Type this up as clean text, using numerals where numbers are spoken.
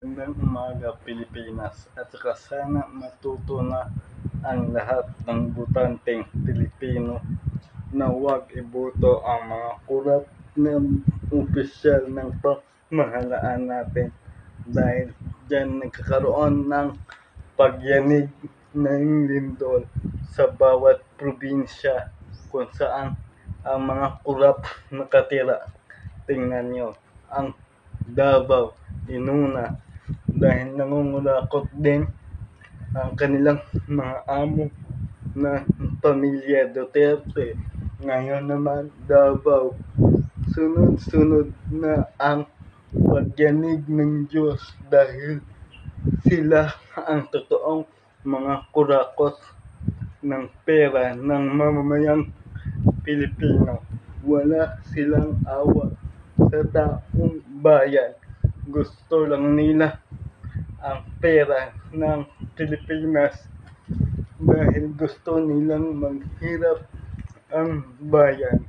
Magandang umaga, Pilipinas, at saka sana matuto na ang lahat ng botanteng Pilipino na huwag iboto ang mga kurap na opisyal ng pamahalaan natin dahil dyan nagkakaroon ng pagyanig ng lindol sa bawat probinsya kung saan ang mga kurap nakatira. Tingnan nyo, ang Davao, inuna dahil nangungurakot din ang kanilang mga amo na pamilya Duterte. Ngayon naman Davao, sunod-sunod na ang pagyanig ng Diyos dahil sila ang totoong mga kurakot ng pera ng mamamayang Pilipino. Wala silang awa sa taong bayan. Gusto lang nila ang pera ng Pilipinas dahil gusto nilang maghirap ang bayan.